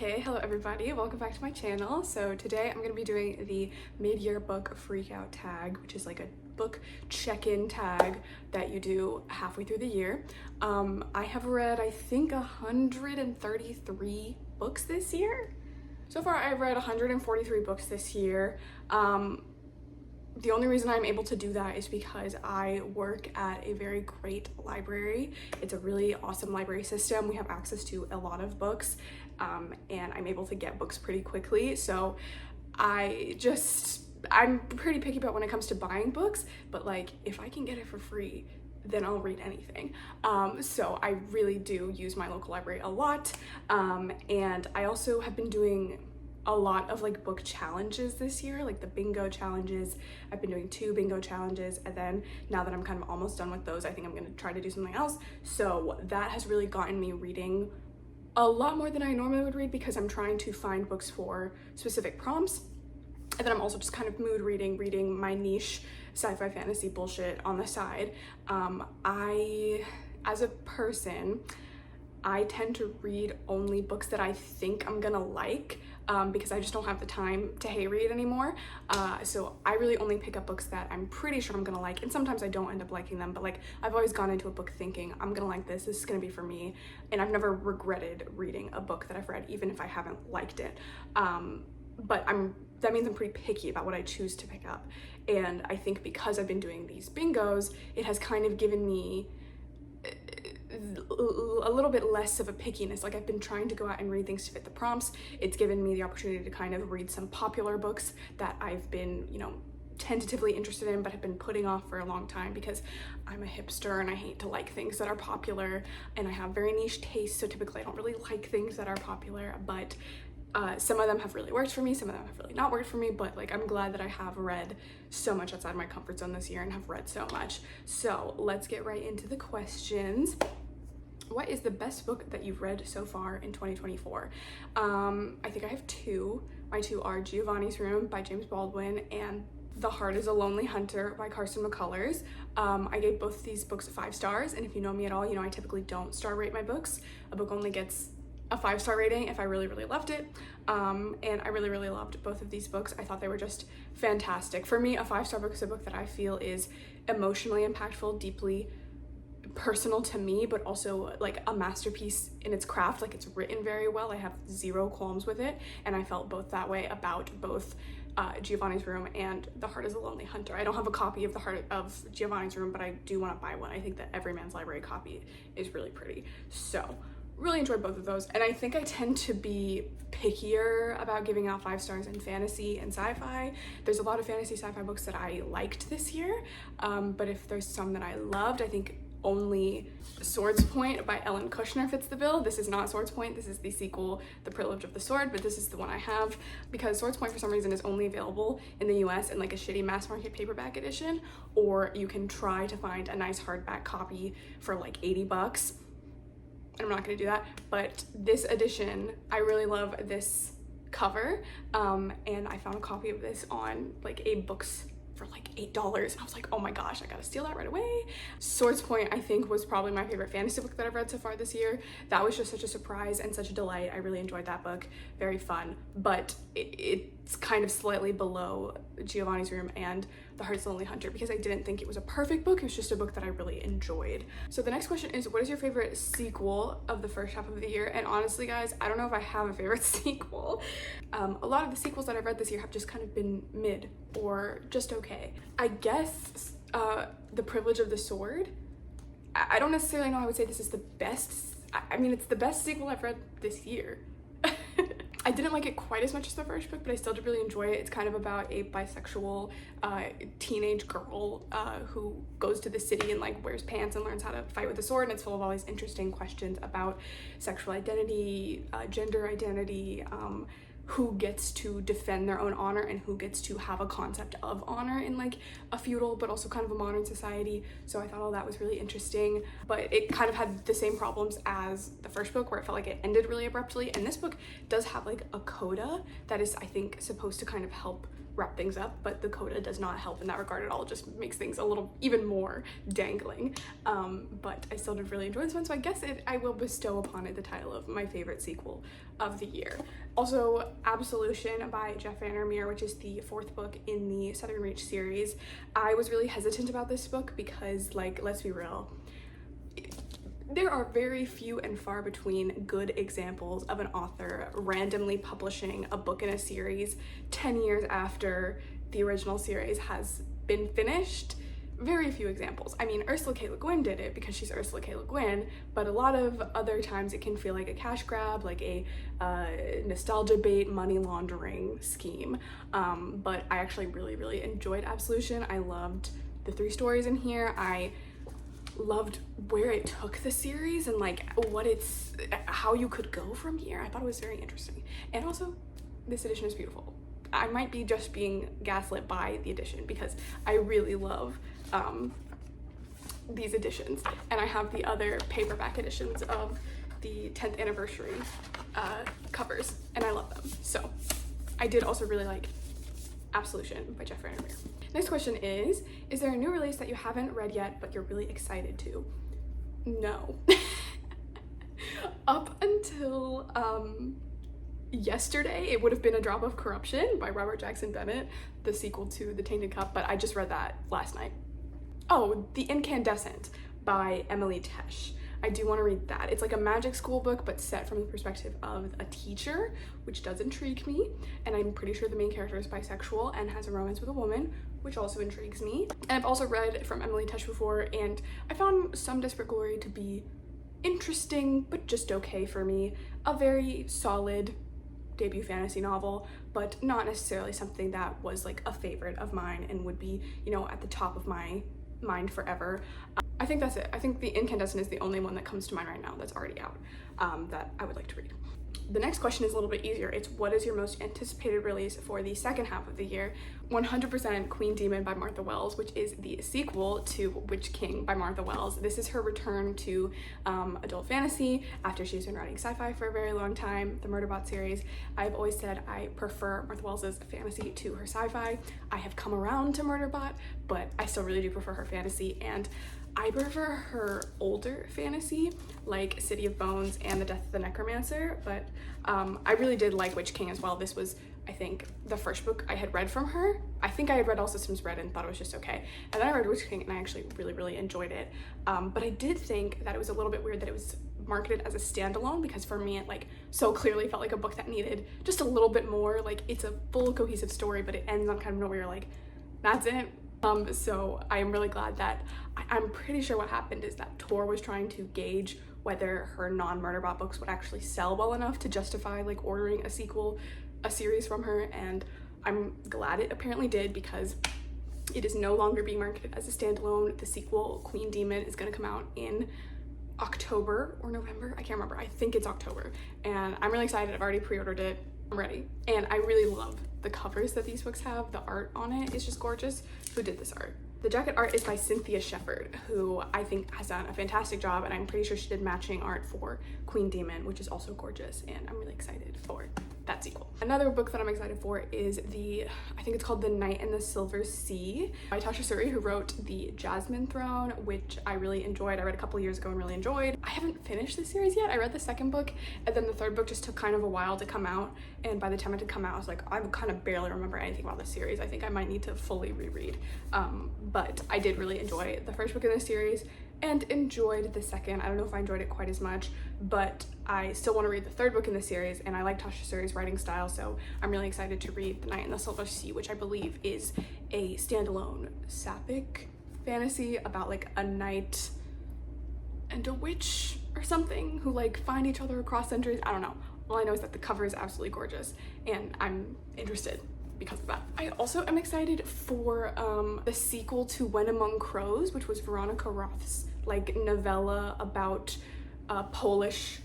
Okay, hello everybody, welcome back to my channel. So today I'm going to be doing the mid-year book freakout tag, which is like a book check-in tag that you do halfway through the year. I have read, I think, 133 books this year. So far I've read 143 books this year. The only reason I'm able to do that is because I work at a very great library. It's a really awesome library system. We have access to a lot of books, and I'm able to get books pretty quickly. So I'm pretty picky about when it comes to buying books, but like if I can get it for free, then I'll read anything. So I really do use my local library a lot. And I also have been doing a lot of like book challenges this year, like the bingo challenges. I've been doing 2 bingo challenges, and then now that I'm kind of almost done with those, I think I'm gonna try to do something else. So that has really gotten me reading a lot more than I normally would read, because I'm trying to find books for specific prompts. And then I'm also just kind of mood reading my niche sci-fi fantasy bullshit on the side. As a person, I tend to read only books that I think I'm gonna like, because I just don't have the time to read anymore. So I really only pick up books that I'm pretty sure I'm gonna like, and sometimes I don't end up liking them, but like I've always gone into a book thinking I'm gonna like this is gonna be for me, and I've never regretted reading a book that I've read, even if I haven't liked it. But that means I'm pretty picky about what I choose to pick up, and I think because I've been doing these bingos, it has kind of given me a little bit less of a pickiness. Like I've been trying to go out and read things to fit the prompts. It's given me the opportunity to kind of read some popular books that I've been, tentatively interested in, but have been putting off for a long time because I'm a hipster and I hate to like things that are popular, and I have very niche tastes, so typically I don't really like things that are popular, but some of them have really worked for me, some of them have really not worked for me, but like I'm glad that I have read so much outside my comfort zone this year and have read so much. So let's get right into the questions. What is the best book that you've read so far in 2024? I think I have 2. My 2 are Giovanni's Room by James Baldwin and The Heart is a Lonely Hunter by Carson McCullers. I gave both these books 5 stars, and if you know me at all, I typically don't star rate my books. A book only gets a 5-star rating if I really loved it, and I really loved both of these books. I thought they were just fantastic. For me, a 5-star book is a book that I feel is emotionally impactful, deeply personal to me, but also like a masterpiece in its craft. Like it's written very well. I have 0 qualms with it, and I felt both that way about both Giovanni's Room and The Heart is a Lonely Hunter. I don't have a copy of The Heart of Giovanni's Room, but I do want to buy one. I think that Every Man's Library copy is really pretty. So really enjoyed both of those, and I think I tend to be pickier about giving out 5 stars in fantasy and sci-fi. There's a lot of fantasy sci-fi books that I liked this year, but if there's some that I loved, I think only Swords Point by Ellen Kushner fits the bill. This is not Swords Point, this is the sequel, The Privilege of the Sword, but this is the one I have because Swords Point for some reason is only available in the US in like a shitty mass market paperback edition, or you can try to find a nice hardback copy for like 80 bucks. I'm not gonna do that, but this edition, I really love this cover, and I found a copy of this on like a books for like $8, and I was like, oh my gosh, I gotta steal that right away. Swords Point, I think, was probably my favorite fantasy book that I've read so far this year. That was just such a surprise and such a delight. I really enjoyed that book, very fun, but it's kind of slightly below Giovanni's Room and The Heart is a Lonely Hunter because I didn't think it was a perfect book. It was just a book that I really enjoyed. So the next question is, what is your favorite sequel of the first half of the year? And honestly, guys, I don't know if I have a favorite sequel. A lot of the sequels that I've read this year have just kind of been mid or just okay. I guess The Privilege of the Sword. I don't necessarily know I would say this is the best. I mean, it's the best sequel I've read this year. I didn't like it quite as much as the first book, but I still did really enjoy it. It's kind of about a bisexual teenage girl who goes to the city and like wears pants and learns how to fight with a sword, and it's full of all these interesting questions about sexual identity, gender identity, who gets to defend their own honor and who gets to have a concept of honor in like a feudal but also kind of a modern society. So I thought all that was really interesting, but it kind of had the same problems as the first book where it felt like it ended really abruptly, and this book does have like a coda that is, I think, supposed to kind of help wrap things up, but the coda does not help in that regard at all. It just makes things a little even more dangling. But I still did really enjoy this one, so I guess I will bestow upon it the title of my favorite sequel of the year. Also, Absolution by Jeff Vandermeer, which is the 4th book in the Southern Reach series. I was really hesitant about this book because, like, let's be real, there are very few and far between good examples of an author randomly publishing a book in a series 10 years after the original series has been finished. Very few examples. I mean, Ursula K. Le Guin did it because she's Ursula K. Le Guin, but a lot of other times it can feel like a cash grab, like a nostalgia bait, money laundering scheme. But I actually really enjoyed Absolution. I loved the 3 stories in here. I loved where it took the series and like how you could go from here. I thought it was very interesting. And also, this edition is beautiful. I might be just being gaslit by the edition because I really love these editions, and I have the other paperback editions of the 10th anniversary covers, and I love them. So I did also really like Absolution by Jeff Vandermeer. Next question is there a new release that you haven't read yet but you're really excited to? No. Up until yesterday, it would have been A Drop of Corruption by Robert Jackson Bennett, the sequel to The Tainted Cup, but I just read that last night. Oh, The Incandescent by Emily Tesh. I do want to read that. It's like a magic school book, but set from the perspective of a teacher, which does intrigue me. And I'm pretty sure the main character is bisexual and has a romance with a woman, which also intrigues me. And I've also read from Emily Tesh before, and I found Some Desperate Glory to be interesting, but just okay for me. A very solid debut fantasy novel, but not necessarily something that was like a favorite of mine and would be, you know, at the top of my mind forever. I think that's it. I think The Incandescent is the only one that comes to mind right now that's already out that I would like to read. The next question is a little bit easier. It's what is your most anticipated release for the second half of the year? 100% Queen Demon by Martha Wells, which is the sequel to Witch King by Martha Wells. This is her return to adult fantasy after she's been writing sci-fi for a very long time, the Murderbot series. I've always said I prefer Martha Wells' fantasy to her sci-fi. I have come around to Murderbot, but I still really do prefer her fantasy, and I prefer her older fantasy, like City of Bones and The Death of the Necromancer, but I really did like Witch King as well. This was, I think, the first book I had read from her. I think I had read All Systems Red and thought it was just okay. And then I read Witch King and I actually really enjoyed it. But I did think that it was a little bit weird that it was marketed as a standalone, because for me it like so clearly felt like a book that needed just a little bit more. Like, it's a full cohesive story, but it ends on kind of nowhere, like, that's it. So I am really glad that I'm pretty sure what happened is that Tor was trying to gauge whether her non-Murderbot books would actually sell well enough to justify like ordering a series from her, and I'm glad it apparently did, because it is no longer being marketed as a standalone. The sequel, Queen Demon, is going to come out in October or November. I can't remember. I think it's October, and I'm really excited. I've already pre-ordered it. I'm ready. And I really love the covers that these books have. The art on it is just gorgeous. Who did this art? The jacket art is by Cynthia Shepherd, who I think has done a fantastic job, and I'm pretty sure she did matching art for Queen Demon, which is also gorgeous, and I'm really excited for that sequel. Another book that I'm excited for is I think it's called The Night in the Silver Sea by Tasha Suri, who wrote The Jasmine Throne, which I really enjoyed. I read a couple years ago and really enjoyed. I haven't finished the series yet. I read the second book, and then the third book just took kind of a while to come out, and by the time it did come out, I was like, I kind of barely remember anything about this series. I think I might need to fully reread. But I did really enjoy the first book in the series and enjoyed the second. I don't know if I enjoyed it quite as much, but I still want to read the third book in the series, and I like Tasha Suri's writing style, so I'm really excited to read The Night in the Silver Sea, which I believe is a standalone sapphic fantasy about like a knight and a witch or something who like find each other across centuries. I don't know. All I know is that the cover is absolutely gorgeous, and I'm interested because of that. I also am excited for the sequel to When Among Crows, which was Veronica Roth's like novella about Polish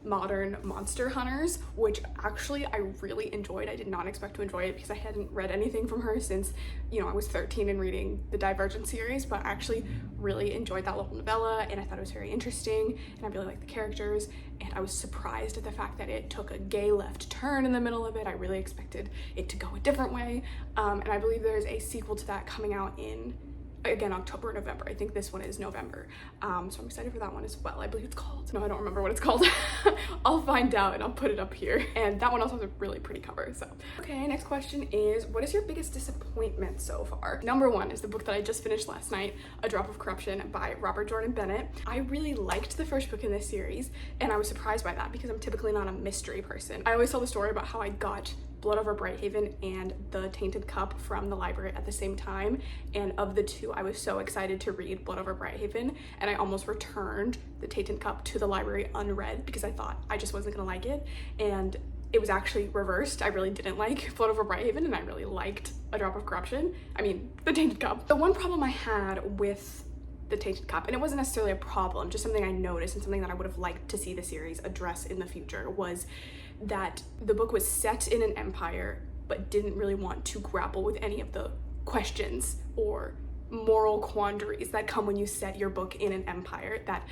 modern monster hunters, which actually I really enjoyed. I did not expect to enjoy it because I hadn't read anything from her since, you know, I was 13 and reading the Divergent series, but I actually really enjoyed that little novella, and I thought it was very interesting, and I really liked the characters, and I was surprised at the fact that it took a gay left turn in the middle of it. I really expected it to go a different way, and I believe there's a sequel to that coming out in, again, October, November. I think this one is November. So I'm excited for that one as well. I believe it's called, no, I don't remember what it's called. I'll find out and I'll put it up here. And that one also has a really pretty cover, so. Okay, next question is, what is your biggest disappointment so far? Number one is the book that I just finished last night, A Drop of Corruption by Robert Jordan Bennett. I really liked the first book in this series, and I was surprised by that because I'm typically not a mystery person. I always tell the story about how I got Blood Over Brighthaven and The Tainted Cup from the library at the same time, and of the two I was so excited to read Blood Over Brighthaven, and I almost returned The Tainted Cup to the library unread because I thought I just wasn't gonna like it, and it was actually reversed. I really didn't like Blood Over Brighthaven, and I really liked A Drop of Corruption. I mean, The Tainted Cup. The one problem I had with The Tainted Cup, and it wasn't necessarily a problem, just something I noticed and something that I would have liked to see the series address in the future, was that the book was set in an empire but didn't really want to grapple with any of the questions or moral quandaries that come when you set your book in an empire that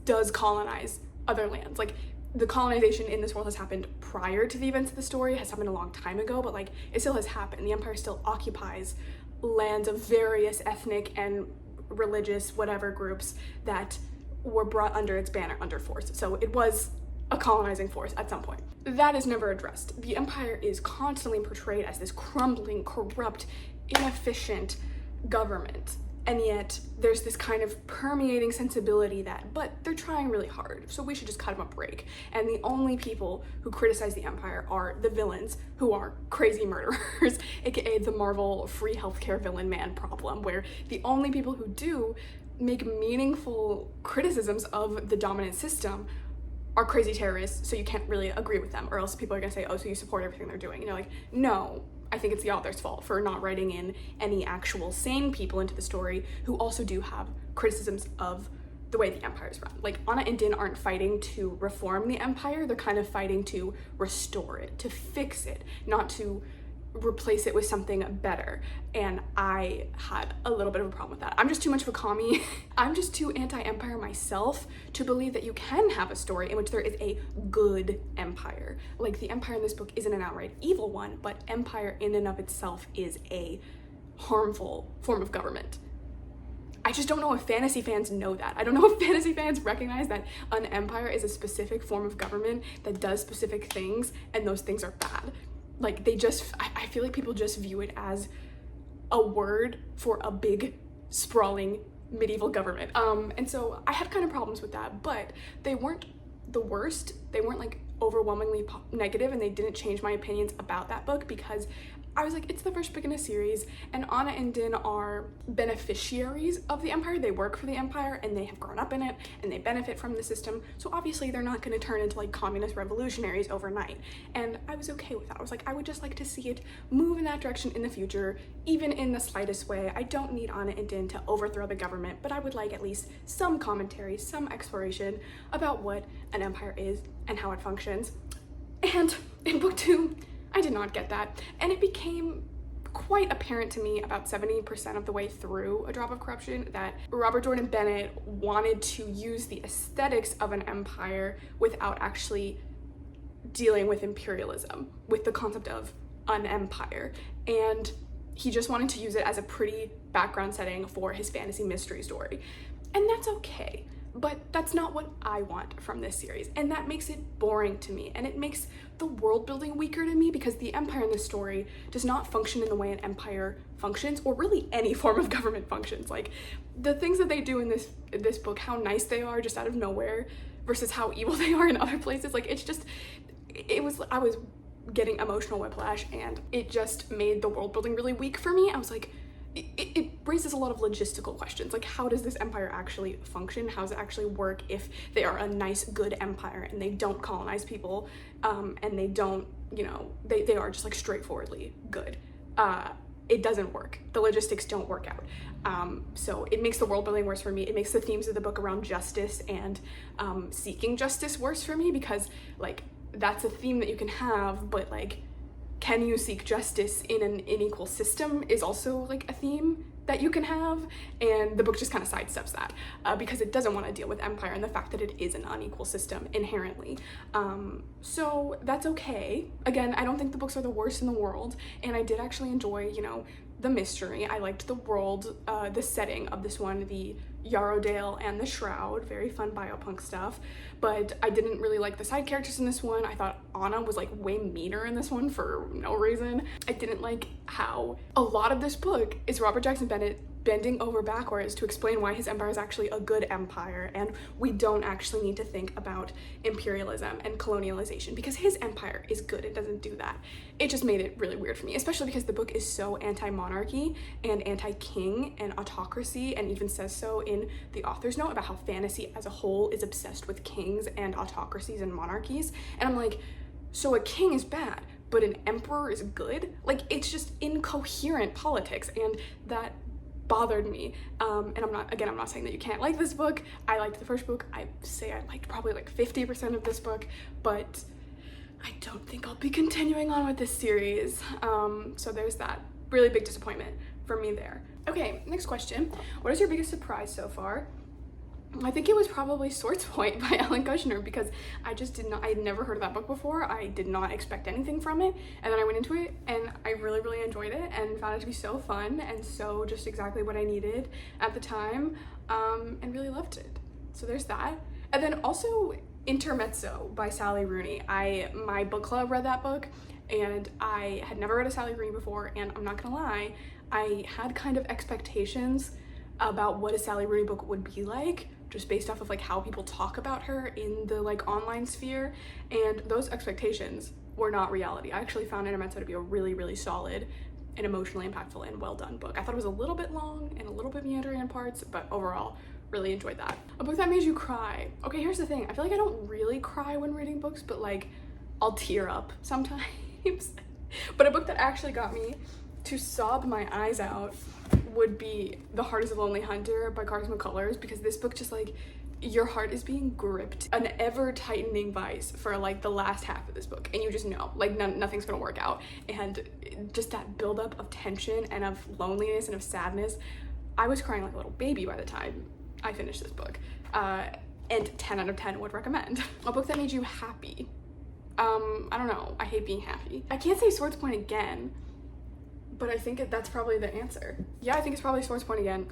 does colonize other lands. Like, the colonization in this world has happened prior to the events of the story, has happened a long time ago, but like, it still has happened. The empire still occupies lands of various ethnic and religious whatever groups that were brought under its banner under force. So it was a colonizing force at some point. That is never addressed. The empire is constantly portrayed as this crumbling, corrupt, inefficient government, and yet there's this kind of permeating sensibility that, but they're trying really hard, so we should just cut them a break. And the only people who criticize the empire are the villains, who are crazy murderers, aka the Marvel free healthcare villain man problem, where the only people who do make meaningful criticisms of the dominant system are crazy terrorists, so you can't really agree with them, or else people are gonna say, oh, so you support everything they're doing. And you're like, no, I think it's the author's fault for not writing in any actual sane people into the story who also do have criticisms of the way the empire is run. Like, Anna and Din aren't fighting to reform the empire, they're kind of fighting to restore it, to fix it, not to replace it with something better. And I had a little bit of a problem with that. I'm just too much of a commie. I'm just too anti-empire myself to believe that you can have a story in which there is a good empire. Like, the empire in this book isn't an outright evil one, but empire in and of itself is a harmful form of government. I just don't know if fantasy fans know that. I don't know if fantasy fans recognize that an empire is a specific form of government that does specific things, and those things are bad. Like, they just, I feel like people just view it as a word for a big, sprawling medieval government. And so I had kind of problems with that, but they weren't the worst. They weren't like overwhelmingly negative, and they didn't change my opinions about that book because I was like, it's the first book in a series, and Anna and Din are beneficiaries of the empire. They work for the empire, and they have grown up in it, and they benefit from the system. So obviously they're not going to turn into like communist revolutionaries overnight. And I was okay with that. I was like, I would just like to see it move in that direction in the future, even in the slightest way. I don't need Anna and Din to overthrow the government, but I would like at least some commentary, some exploration about what an empire is and how it functions. And in book 2, I did not get that, and it became quite apparent to me about 70% of the way through A Drop of Corruption that Robert Jordan Bennett wanted to use the aesthetics of an empire without actually dealing with imperialism, with the concept of an empire, and he just wanted to use it as a pretty background setting for his fantasy mystery story, and that's okay. But that's not what I want from this series, and that makes it boring to me, and it makes the world building weaker to me because the empire in this story does not function in the way an empire functions, or really any form of government functions. Like, the things that they do in this book, how nice they are just out of nowhere versus how evil they are in other places, like, it's just, I was getting emotional whiplash, and it just made the world building really weak for me. I was like, it raises a lot of logistical questions, like, how does this empire actually function? How does it actually work if they are a nice, good empire and they don't colonize people, and they don't, you know, they are just like straightforwardly good? it doesn't work. The logistics don't work out. So it makes the world building worse for me. It makes the themes of the book around justice and seeking justice worse for me, because like that's a theme that you can have, but like, can you seek justice in an unequal system is also like a theme that you can have, and the book just kind of sidesteps that because it doesn't want to deal with empire and the fact that it is an unequal system inherently. So that's okay. Again, I don't think the books are the worst in the world, and I did actually enjoy, you know, the mystery. I liked the world, the setting of this one, the Yarrowdale and the Shroud, very fun biopunk stuff, but I didn't really like the side characters in this one. I thought Anna was like way meaner in this one for no reason. I didn't like how a lot of this book is Robert Jackson Bennett bending over backwards to explain why his empire is actually a good empire, and we don't actually need to think about imperialism and colonialization because his empire is good. It doesn't do that. It just made it really weird for me, especially because the book is so anti-monarchy and anti-king and autocracy, and even says so in the author's note about how fantasy as a whole is obsessed with kings and autocracies and monarchies. And I'm like, so a king is bad, but an emperor is good? Like, it's just incoherent politics, and that bothered me. And I'm not saying that you can't like this book. I liked the first book. I say I liked probably like 50% of this book, but I don't think I'll be continuing on with this series. So there's that really big disappointment for me there. Okay, next question. What is your biggest surprise so far? I think it was probably Swords Point by Ellen Kushner, because I had never heard of that book before. I did not expect anything from it, and then I went into it and I really, really enjoyed it and found it to be so fun and so just exactly what I needed at the time, and really loved it. So there's that. And then also Intermezzo by Sally Rooney. My book club read that book, and I had never read a Sally Rooney before, and I'm not gonna lie, I had kind of expectations about what a Sally Rooney book would be like, just based off of like how people talk about her in the like online sphere, and those expectations were not reality. I actually found Intermezzo to be a really, really solid and emotionally impactful and well done book. I thought it was a little bit long and a little bit meandering in parts, but overall really enjoyed that. A book that made you cry. Okay, here's the thing. I feel like I don't really cry when reading books, but like I'll tear up sometimes. But a book that actually got me to sob my eyes out would be The Heart is a Lonely Hunter by Carson McCullers, because this book just like, your heart is being gripped, an ever tightening vice for like the last half of this book, and you just know like nothing's gonna work out, and just that buildup of tension and of loneliness and of sadness. I was crying like a little baby by the time I finished this book, and 10 out of 10 would recommend. A book that made you happy. I don't know, I hate being happy. I can't say Swords Point again, but I think that's probably the answer. Yeah, I think it's probably Swords Point again,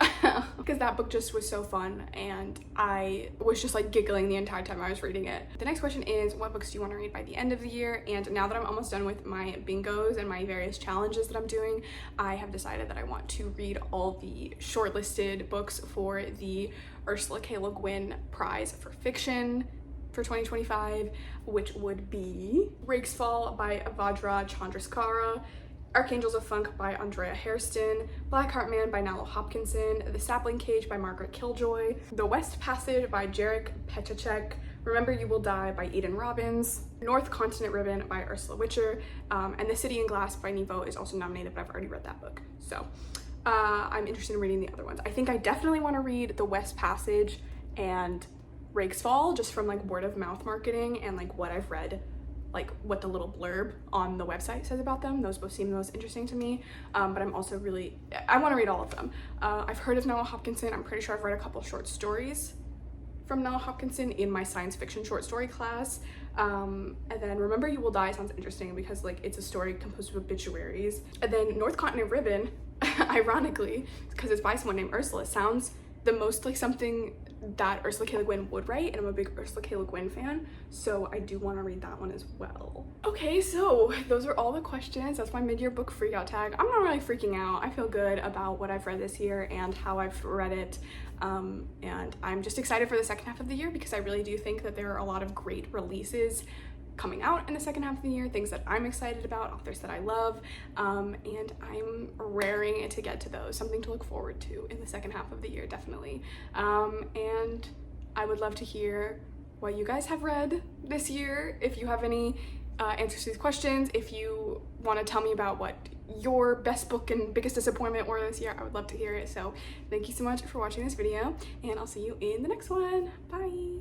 because that book just was so fun, and I was just like giggling the entire time I was reading it. The next question is, what books do you want to read by the end of the year? And now that I'm almost done with my bingos and my various challenges that I'm doing, I have decided that I want to read all the shortlisted books for the Ursula K. Le Guin Prize for Fiction for 2025, which would be Rake's Fall by Vajra Chandrasekhara, Archangels of Funk by Andrea Hairston, Blackheart Man by Nalo Hopkinson, The Sapling Cage by Margaret Killjoy, The West Passage by Jarek Petacek, Remember You Will Die by Eden Robbins, North Continent Ribbon by Ursula Witcher, and The City in Glass by Nevo is also nominated, but I've already read that book. So I'm interested in reading the other ones. I think I definitely want to read The West Passage and Rake's Fall, just from like word of mouth marketing and like what I've read, like what the little blurb on the website says about them. Those both seem the most interesting to me, but I'm also I want to read all of them. I've heard of Nalo Hopkinson. I'm pretty sure I've read a couple short stories from Nalo Hopkinson in my science fiction short story class. And then Remember You Will Die sounds interesting because like it's a story composed of obituaries. And then North Continent Ribbon, ironically, because it's by someone named Ursula, sounds the most like something that Ursula K. Le Guin would write, and I'm a big Ursula K. Le Guin fan, so I do want to read that one as well. Okay, so those are all the questions. That's my mid-year book freakout tag. I'm not really freaking out. I feel good about what I've read this year and how I've read it, and I'm just excited for the second half of the year because I really do think that there are a lot of great releases coming out in the second half of the year, things that I'm excited about, authors that I love, and I'm raring to get to those, something to look forward to in the second half of the year, definitely. And I would love to hear what you guys have read this year. If you have any answers to these questions. If you want to tell me about what your best book and biggest disappointment were this year, I would love to hear it. So thank you so much for watching this video, and I'll see you in the next one. Bye.